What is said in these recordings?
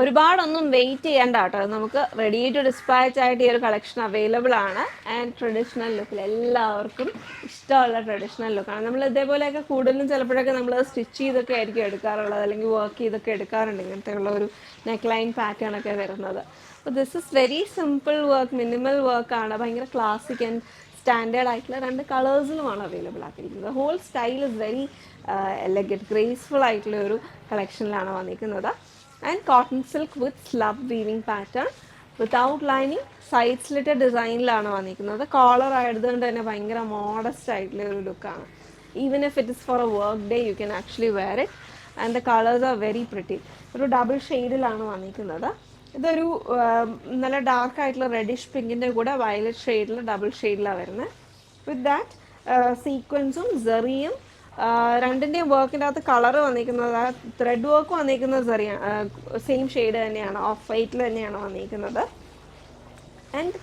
ഒരുപാടൊന്നും വെയിറ്റ് ചെയ്യേണ്ട കേട്ടോ. നമുക്ക് റെഡി ടു ഡിസ്പാച്ച് ആയിട്ട് ഈ ഒരു കളക്ഷൻ അവൈലബിൾ ആണ്. ആൻഡ് ട്രഡീഷണൽ ലുക്കിൽ എല്ലാവർക്കും ഇഷ്ടമുള്ള ട്രഡീഷണൽ ലുക്കാണ്. നമ്മൾ ഇതേപോലെയൊക്കെ കൂടുതലും ചിലപ്പോഴൊക്കെ നമ്മൾ സ്റ്റിച്ച് ചെയ്തൊക്കെ ആയിരിക്കും എടുക്കാറുള്ളത്, അല്ലെങ്കിൽ വർക്ക് ചെയ്തൊക്കെ എടുക്കാറുണ്ട് ഇങ്ങനത്തെ ഉള്ള ഒരു നെക്ക് ലൈൻ പാറ്റേൺ ഒക്കെ വരുന്നത്. അപ്പോൾ this is very simple work, minimal വർക്കാണ്. ഭയങ്കര ക്ലാസിക് ആൻഡ് സ്റ്റാൻഡേർഡ് ആയിട്ടുള്ള 2 കളേഴ്സിലുമാണ് അവൈലബിൾ ആക്കിയിരിക്കുന്നത്. Whole style is very elegant, graceful ആയിട്ടുള്ള ഒരു കളക്ഷനിലാണ് വന്നിരിക്കുന്നത്. And cotton silk with slub weaving pattern without lining, side slitted ഡിസൈനിലാണ് വന്നിരിക്കുന്നത്. കോളർ ആയതുകൊണ്ട് തന്നെ ഭയങ്കര മോഡസ്റ്റ് ആയിട്ടുള്ള ഒരു ലുക്കാണ്. Even if it is for a work day you can actually wear it. And the colours are very pretty. ഒരു double ഷെയ്ഡിലാണ് വന്നിരിക്കുന്നത്. ഇതൊരു നല്ല ഡാർക്ക് ആയിട്ടുള്ള റെഡിഷ് പിങ്കിൻ്റെ കൂടെ വയലറ്റ് ഷെയ്ഡിൽ ഡബിൾ ഷെയ്ഡിലാണ് വരുന്നത്. വിത്ത് ദാറ്റ് സീക്വൻസും സെറിയും രണ്ടിൻ്റെയും വർക്കിൻ്റെ അകത്ത് കളറ് വന്നിരിക്കുന്നത്, ത്രെഡ് വർക്ക് വന്നിരിക്കുന്നത് സെയിം ഷെയ്ഡ് തന്നെയാണ്, ഓഫ് വൈറ്റിൽ തന്നെയാണ് വന്നിരിക്കുന്നത്. ആൻഡ്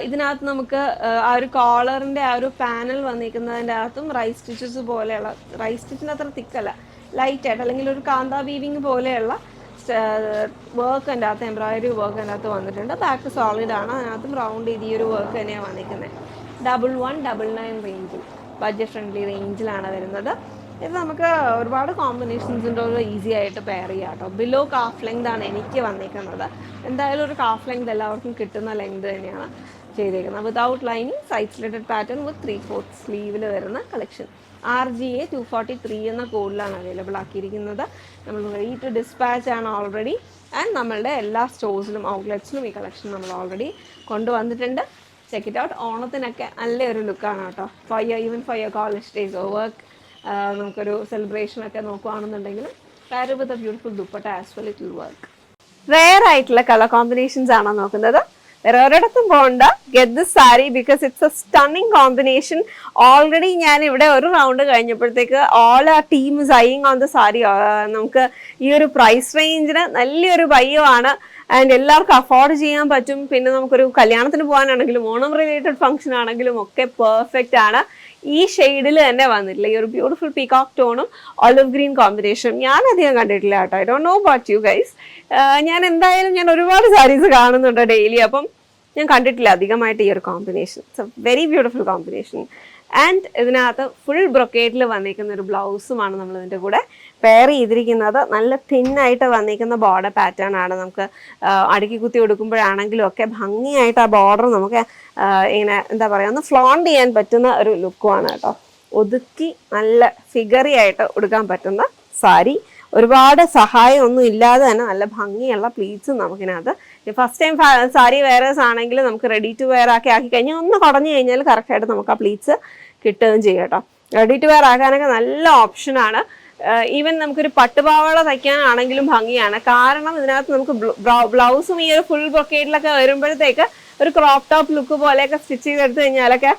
ഇതിനകത്ത് നമുക്ക് ആ ഒരു കോളറിൻ്റെ ആ ഒരു പാനൽ വന്നിരിക്കുന്നതിൻ്റെ അകത്തും റൈസ് സ്റ്റിച്ചസ് പോലെയുള്ള, റൈസ് സ്റ്റിച്ചിൻ്റെ അത്ര തിക്കല്ല, ലൈറ്റായിട്ട് അല്ലെങ്കിൽ ഒരു കാന്താ വീവിങ് പോലെയുള്ള വർക്ക് എൻ്റെ അകത്ത്, എംബ്രോയിഡറി വർക്ക് എൻ്റെ അകത്ത് വന്നിട്ടുണ്ട്. ബാക്ക് സോളിഡ് ആണ്, അതിനകത്തും റൗണ്ട് ചെയ്ത് ഈ ഒരു വർക്ക് തന്നെയാണ് വന്നിരിക്കുന്നത്. 1199 റേഞ്ചിൽ, ബഡ്ജറ്റ് ഫ്രണ്ട്ലി റേഞ്ചിലാണ് വരുന്നത്. ഇത് നമുക്ക് ഒരുപാട് കോമ്പിനേഷൻസിൻ്റെ ഈസി ആയിട്ട് പെയർ ചെയ്യാം കേട്ടോ. ബിലോ കാഫ് ലെങ്ത് ആണ് എനിക്ക് വന്നിരിക്കുന്നത്. എന്തായാലും ഒരു കാഫ് ലെങ്ത് എല്ലാവർക്കും കിട്ടുന്ന ലെങ്ത് തന്നെയാണ് ചെയ്തേക്കുന്നത്. Without lining, side slitted pattern വിത്ത് 3/4 സ്ലീവിൽ വരുന്ന കളക്ഷൻ. RGA 243 എന്ന കോഡിലാണ് അവൈലബിൾ ആക്കിയിരിക്കുന്നത്. നമ്മൾ റെഡി ടു ഡിസ്പാച്ച് ആണ് ഓൾറെഡി. ആൻഡ് നമ്മളുടെ എല്ലാ സ്റ്റോഴ്സിലും ഔട്ട്ലെറ്റ്സിലും ഈ കളക്ഷൻ നമ്മൾ ഓൾറെഡി കൊണ്ടുവന്നിട്ടുണ്ട്. Check it out. ഓണത്തിനൊക്കെ നല്ലൊരു ലുക്കാണ് കേട്ടോ. Even for your college days or work, നമുക്കൊരു സെലിബ്രേഷനൊക്കെ നോക്കുകയാണെന്നുണ്ടെങ്കിൽ pair with a beautiful dupatta as well it will work. Rare ആയിട്ടുള്ള കളർ കോമ്പിനേഷൻസ് ആണോ നോക്കുന്നത്? വേറെ ഒരിടത്തും പോകണ്ട. Get this sari because it's a stunning combination. Already ഞാൻ ഇവിടെ ഒരു റൗണ്ട് കഴിഞ്ഞപ്പോഴത്തേക്ക് ഓൾ ആ team is eyeing on the sari. നമുക്ക് ഈ ഒരു പ്രൈസ് റേഞ്ചിന് നല്ലൊരു ബയ്യമാണ്. ആൻഡ് എല്ലാവർക്കും അഫോർഡ് ചെയ്യാൻ പറ്റും. പിന്നെ നമുക്കൊരു കല്യാണത്തിന് പോകാനാണെങ്കിലും ഓണം റിലേറ്റഡ് ഫംഗ്ഷൻ ആണെങ്കിലും ഒക്കെ പെർഫെക്റ്റ് ആണ്. ഈ ഷെയ്ഡിൽ തന്നെ വന്നിട്ടില്ല, ഈ ഒരു ബ്യൂട്ടിഫുൾ പീകോക്ക് ടോണും ഒലിവ് ഗ്രീൻ കോമ്പിനേഷനും ഞാൻ അധികം കണ്ടിട്ടില്ല കേട്ടോ. I don't know about you guys. ഞാൻ ഒരുപാട് സാരീസ് കാണുന്നുണ്ട് ഡെയിലി, അപ്പം ഞാൻ കണ്ടിട്ടില്ല അധികമായിട്ട് ഈ ഒരു combination. It's A very beautiful combination. And ഇതിനകത്ത് ഫുൾ ബ്രൊക്കേറ്റിൽ വന്നിരിക്കുന്ന ഒരു ബ്ലൗസുമാണ് നമ്മൾ ഇതിൻ്റെ കൂടെ പെയർ ചെയ്തിരിക്കുന്നത്. നല്ല തിന്നായിട്ട് വന്നിരിക്കുന്ന ബോർഡർ പാറ്റേൺ ആണ്. നമുക്ക് അടുക്കി കുത്തി കൊടുക്കുമ്പോഴാണെങ്കിലും ഒക്കെ ഭംഗിയായിട്ട് ആ ബോർഡർ നമുക്ക് ഇങ്ങനെ എന്താ പറയുക, ഒന്ന് ഫ്ലോണ്ട് ചെയ്യാൻ പറ്റുന്ന ഒരു ലുക്കുമാണ് കേട്ടോ. ഒതുക്കി നല്ല ഫിഗറി ആയിട്ട് ഉടുക്കാൻ പറ്റുന്ന സാരി. ഒരുപാട് സഹായം ഒന്നും ഇല്ലാതെ തന്നെ നല്ല ഭംഗിയുള്ള പ്ലീറ്റ്സും നമുക്കിനകത്ത്. ഫസ്റ്റ് ടൈം സാരി വെയറേഴ്സ് ആണെങ്കിൽ നമുക്ക് റെഡി ടു വെയർ ആക്കി കഴിഞ്ഞാൽ ഒന്ന് കുടഞ്ഞു കഴിഞ്ഞാൽ കറക്റ്റായിട്ട് നമുക്ക് ആ പ്ലീറ്റ്സ് കിട്ടുകയും ചെയ്യും കേട്ടോ. റെഡി ടു വെയർ ആക്കാനൊക്കെ നല്ല ഓപ്ഷനാണ്. ഈവൻ നമുക്കൊരു പട്ടുപാവാട തയ്ക്കാനാണെങ്കിലും ഭംഗിയാണ്. കാരണം ഇതിനകത്ത് നമുക്ക് ബ്ലൗസും ഈ ഒരു ഫുൾ ബ്രൊക്കേഡിലൊക്കെ വരുമ്പോഴത്തേക്ക് ഒരു ക്രോപ്പ് ടോപ്പ് ലുക്ക് പോലെയൊക്കെ സ്റ്റിച്ച് ചെയ്തെടുത്ത് കഴിഞ്ഞാലൊക്കെ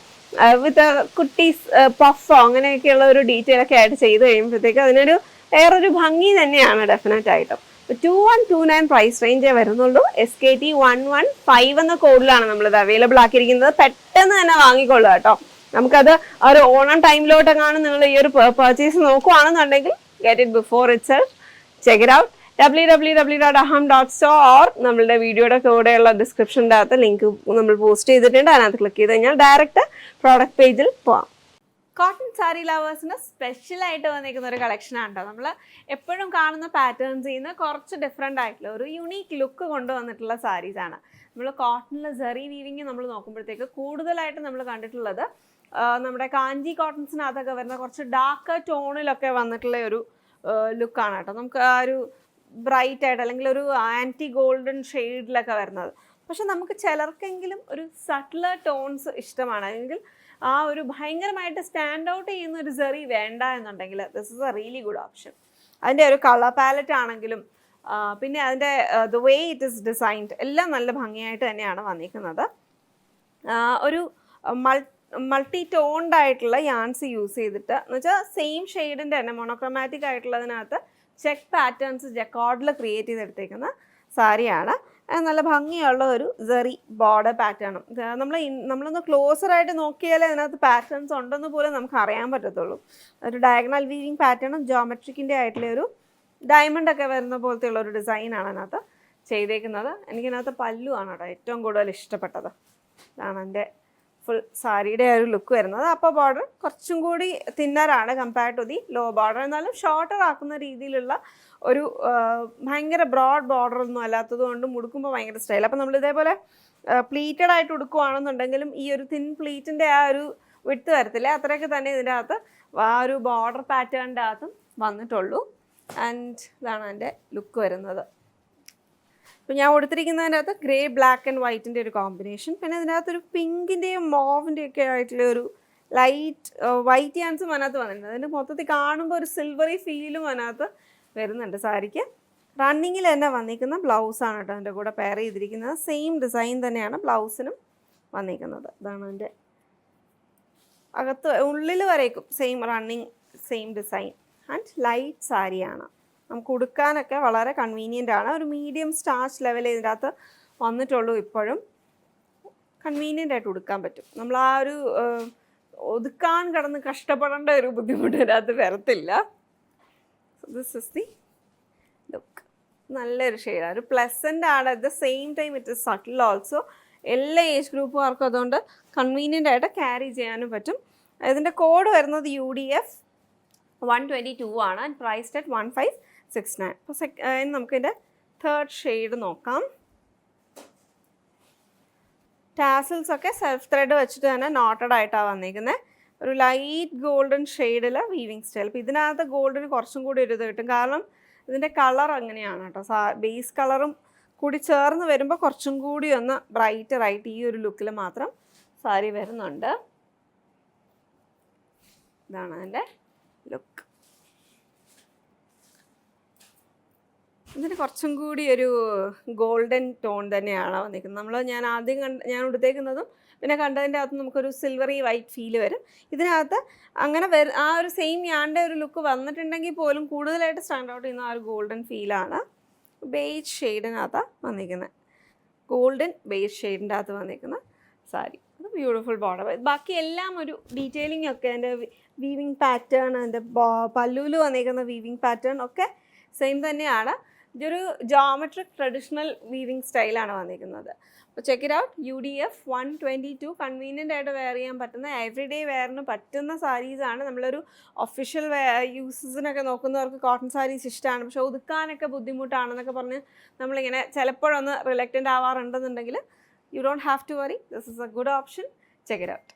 വിത്ത് കുട്ടീസ് പഫോ അങ്ങനെയൊക്കെയുള്ള ഒരു ഡീറ്റെയിൽ ഒക്കെ ആയിട്ട് ചെയ്ത് കഴിയുമ്പോഴത്തേക്ക് അതിനൊരു വേറൊരു ഭംഗി തന്നെയാണ് ഡെഫിനറ്റ് ആയിട്ടും. 2129 പ്രൈസ് റേഞ്ചേ വരുന്നുള്ളൂ. SKT 115 എന്ന കോഡിലാണ് നമ്മളിത് അവൈലബിൾ ആക്കിയിരിക്കുന്നത്. പെട്ടെന്ന് തന്നെ വാങ്ങിക്കൊള്ളുക കേട്ടോ. നമുക്കത് ആ ഒരു ഓണം ടൈമിലോട്ടെങ്ങാനും നിങ്ങൾ ഈ ഒരു പർച്ചേസ് നോക്കുകയാണെന്നുണ്ടെങ്കിൽ get it before itself. Check it out. www.aham.store or നമ്മളുടെ വീഡിയോയുടെ കൂടെയുള്ള ഡിസ്ക്രിപ്ഷൻ്റെ അകത്ത് ലിങ്ക് നമ്മൾ പോസ്റ്റ് ചെയ്തിട്ടുണ്ട്. അതിനകത്ത് ക്ലിക്ക് ചെയ്ത് കഴിഞ്ഞാൽ ഡയറക്റ്റ് പ്രോഡക്റ്റ് പേജിൽ പോവാം. കോട്ടൺ സാരി ലവേഴ്സിന് സ്പെഷ്യലായിട്ട് വന്നിരിക്കുന്ന ഒരു കളക്ഷനാണ് കേട്ടോ. നമ്മൾ എപ്പോഴും കാണുന്ന പാറ്റേൺസിൽ നിന്ന് കുറച്ച് ഡിഫറെൻ്റ് ആയിട്ടുള്ള ഒരു യുണീക്ക് ലുക്ക് കൊണ്ടുവന്നിട്ടുള്ള സാരീസാണ്. നമ്മൾ കോട്ടണിൽ സെറി വീവിങ് നമ്മൾ നോക്കുമ്പോഴത്തേക്ക് കൂടുതലായിട്ട് നമ്മൾ കണ്ടിട്ടുള്ളത് നമ്മുടെ കാഞ്ചി കോട്ടൺസിനകത്തൊക്കെ വരുന്ന കുറച്ച് ഡാർക്ക് ടോണിലൊക്കെ വന്നിട്ടുള്ള ഒരു ലുക്കാണ് കേട്ടോ. നമുക്ക് ആ ഒരു ബ്രൈറ്റ് ആയിട്ട് അല്ലെങ്കിൽ ഒരു ആൻറ്റി ഗോൾഡൻ ഷെയ്ഡിലൊക്കെ വരുന്നത്. പക്ഷെ നമുക്ക് ചിലർക്കെങ്കിലും ഒരു സട്ടിലർ ടോൺസ് ഇഷ്ടമാണ്, അല്ലെങ്കിൽ ആ ഒരു ഭയങ്കരമായിട്ട് സ്റ്റാൻഡ് ഔട്ട് ചെയ്യുന്ന ഒരു സെറി വേണ്ട എന്നുണ്ടെങ്കിൽ this is A really good option. അതിൻ്റെ ഒരു കളർ പാലറ്റ് ആണെങ്കിലും പിന്നെ അതിൻ്റെ the way it is designed എല്ലാം നല്ല ഭംഗിയായിട്ട് തന്നെയാണ് വന്നിരിക്കുന്നത്. ഒരു മൾട്ടി ടോൺഡ് ആയിട്ടുള്ള യാൺസ് യൂസ് ചെയ്തിട്ട് എന്ന് വെച്ചാൽ സെയിം ഷെയ്ഡിൻ്റെ തന്നെ മോണോക്രോമാറ്റിക് ആയിട്ടുള്ളതിനകത്ത് ചെക്ക് പാറ്റേൺസ് ജക്കോർഡിൽ ക്രിയേറ്റ് ചെയ്തെടുത്തേക്കുന്ന സാരിയാണ്. നല്ല ഭംഗിയുള്ള ഒരു സെറി ബോർഡർ പാറ്റേണും. നമ്മളൊന്ന് ക്ലോസറായിട്ട് നോക്കിയാലേ അതിനകത്ത് പാറ്റേൺസ് ഉണ്ടെന്ന് പോലും നമുക്ക് അറിയാൻ പറ്റത്തുള്ളൂ. ഒരു ഡയഗണൽ വീവിങ് പാറ്റേണും ജോമെട്രിക്കിൻ്റെ ആയിട്ടുള്ള ഒരു ഡയമണ്ട് ഒക്കെ വരുന്ന പോലത്തെ ഉള്ള ഒരു ഡിസൈനാണ് അതിനകത്ത് ചെയ്തേക്കുന്നത്. എനിക്കതിനകത്ത് പല്ലുവാണ് കേട്ടോ ഏറ്റവും കൂടുതൽ ഇഷ്ടപ്പെട്ടത്. ഇതാണ് എൻ്റെ ഫുൾ സാരിയുടെ ഒരു ലുക്ക് വരുന്നത്. അപ്പോൾ ബോർഡർ കുറച്ചും കൂടി തിന്നറാണ് compared to the low border. എന്നാലും ഷോർട്ടർ ആക്കുന്ന രീതിയിലുള്ള ഒരു ഭയങ്കര ബ്രോഡ് ബോർഡർ ഒന്നും അല്ലാത്തത് കൊണ്ട് മുടുക്കുമ്പോൾ ഭയങ്കര സ്റ്റൈൽ. അപ്പോൾ നമ്മൾ ഇതേപോലെ പ്ലീറ്റഡ് ആയിട്ട് ഉടുക്കുവാണെന്നുണ്ടെങ്കിലും ഈ ഒരു തിൻ പ്ലീറ്റിൻ്റെ ആ ഒരു വിട്ട് വരത്തില്ല, അത്രയൊക്കെ തന്നെ ഇതിൻ്റെ അകത്ത് ആ ഒരു ബോർഡർ പാറ്റേണിൻ്റെ അകത്തും വന്നിട്ടുള്ളൂ. ആൻഡ് ഇതാണ് എൻ്റെ ലുക്ക് വരുന്നത്. അപ്പോൾ ഞാൻ കൊടുത്തിരിക്കുന്നതിൻ്റെ അകത്ത് ഗ്രേ ബ്ലാക്ക് ആൻഡ് വൈറ്റിൻ്റെ ഒരു കോമ്പിനേഷൻ, പിന്നെ ഇതിനകത്തൊരു പിങ്കിൻ്റെയും മോവിൻ്റെയും ഒക്കെ ആയിട്ടുള്ള ഒരു ലൈറ്റ് വൈറ്റ് യാൻസും അതിനകത്ത് വന്നിട്ടുണ്ട്. അതിൻ്റെ മൊത്തത്തിൽ കാണുമ്പോൾ ഒരു സിൽവറി ഫീലും അതിനകത്ത് വരുന്നുണ്ട് സാരിക്ക്. റണ്ണിങ്ങിൽ തന്നെ വന്നിരിക്കുന്ന ബ്ലൗസാണ് കേട്ടോ അതിൻ്റെ കൂടെ പെയർ ചെയ്തിരിക്കുന്നത്. സെയിം ഡിസൈൻ തന്നെയാണ് ബ്ലൗസിനും വന്നിരിക്കുന്നത്. ഇതാണ് എൻ്റെ അകത്ത് ഉള്ളിൽ വരേക്കും same running same design and light സാരിയാണ്. നമുക്ക് ഉടുക്കാനൊക്കെ വളരെ കൺവീനിയൻ്റ് ആണ്. ഒരു മീഡിയം സ്റ്റാർച്ച് ലെവൽ ഇതിൻ്റെ അകത്ത് വന്നിട്ടുള്ളൂ. ഇപ്പോഴും കൺവീനിയൻ്റ് ആയിട്ട് ഉടുക്കാൻ പറ്റും. നമ്മൾ ആ ഒരു ഒതുക്കാൻ കിടന്ന് കഷ്ടപ്പെടേണ്ട ഒരു ബുദ്ധിമുട്ട് ഇതിനകത്ത് വരത്തില്ല. This is the look. നല്ലൊരു ഷെയ്ഡാണ്, ഒരു പ്ലസൻ്റ് ആണ്. At the same time it is subtle also. എല്ലാ ഏജ് ഗ്രൂപ്പുകാർക്കും അതുകൊണ്ട് കൺവീനിയൻ്റ് ആയിട്ട് ക്യാരി ചെയ്യാനും പറ്റും. ഇതിൻ്റെ കോഡ് വരുന്നത് UDF 122 ആണ് ആൻഡ് പ്രൈസ്ഡ് അറ്റ് 1569. അപ്പോൾ നമുക്കിതിൻ്റെ തേർഡ് ഷെയ്ഡ് നോക്കാം. ടാസിൽസ് ഒക്കെ സെൽഫ് ത്രെഡ് വെച്ചിട്ട് തന്നെ നോട്ടഡ് ആയിട്ടാണ് വന്നിരിക്കുന്നത്. ഒരു ലൈറ്റ് ഗോൾഡൻ ഷെയ്ഡിൽ വീവിങ് സ്റ്റൈൽ. അപ്പോൾ ഇതിനകത്ത് ഗോൾഡിന് കുറച്ചും കൂടി ഒരു ഇത് കിട്ടും, കാരണം ഇതിൻ്റെ കളർ അങ്ങനെയാണ് കേട്ടോ. ബേസ് കളറും കൂടി ചേർന്ന് വരുമ്പോൾ കുറച്ചും കൂടി ഒന്ന് ബ്രൈറ്ററായിട്ട് ഈ ഒരു ലുക്കിൽ മാത്രം സാരി വരുന്നുണ്ട്. ഇതാണ് അതിൻ്റെ ലുക്ക്. ഇതിന് കുറച്ചും കൂടി ഒരു ഗോൾഡൻ ടോൺ തന്നെയാണ് വന്നിരിക്കുന്നത്. ഞാൻ ആദ്യം ഞാൻ ഉടുത്തേക്കുന്നതും പിന്നെ കണ്ടതിൻ്റെ അകത്ത് നമുക്കൊരു സിൽവറി വൈറ്റ് ഫീൽ വരും. ഇതിനകത്ത് അങ്ങനെ ആ ഒരു സെയിം ഞാൻ്റെ ഒരു ലുക്ക് വന്നിട്ടുണ്ടെങ്കിൽ പോലും കൂടുതലായിട്ട് സ്റ്റാൻഡ് ഔട്ട് ചെയ്യുന്ന ആ ഒരു ഗോൾഡൻ ഫീലാണ്. ബേജ് ഷെയ്ഡിനകത്താണ് വന്നിരിക്കുന്നത്. ഗോൾഡൻ ബേജ് ഷെയ്ഡിൻ്റെ അകത്ത് വന്നിരിക്കുന്ന സാരി. അത് ബ്യൂട്ടിഫുൾ ബോർഡർ. ബാക്കി എല്ലാം ഒരു ഡീറ്റെയിലിംഗ് ഒക്കെ അതിൻ്റെ വീവിങ് പാറ്റേൺ, അതിൻ്റെ പല്ലുവിൽ വന്നിരിക്കുന്ന വീവിങ് പാറ്റേൺ ഒക്കെ സെയിം തന്നെയാണ്. ഇതൊരു ജോമെട്രിക് ട്രഡീഷണൽ വീവിങ് സ്റ്റൈലാണ് വന്നിരിക്കുന്നത്. അപ്പോൾ check it out. UDF 122 convenient ആയിട്ട് വെയർ ചെയ്യാൻ പറ്റുന്ന എവറി ഡേ വെയറിന് പറ്റുന്ന സാരീസാണ്. നമ്മളൊരു ഒഫീഷ്യൽ യൂസസിനൊക്കെ നോക്കുന്നവർക്ക് കോട്ടൺ സാരീസ് ഇഷ്ടമാണ്, പക്ഷെ ഒതുക്കാനൊക്കെ ബുദ്ധിമുട്ടാണെന്നൊക്കെ പറഞ്ഞ് നമ്മളിങ്ങനെ ചിലപ്പോഴൊന്ന് റിലക്റ്റൻ്റ് ആവാറുണ്ടെന്നുണ്ടെങ്കിൽ you don't have to worry. This is a good option. Check it out.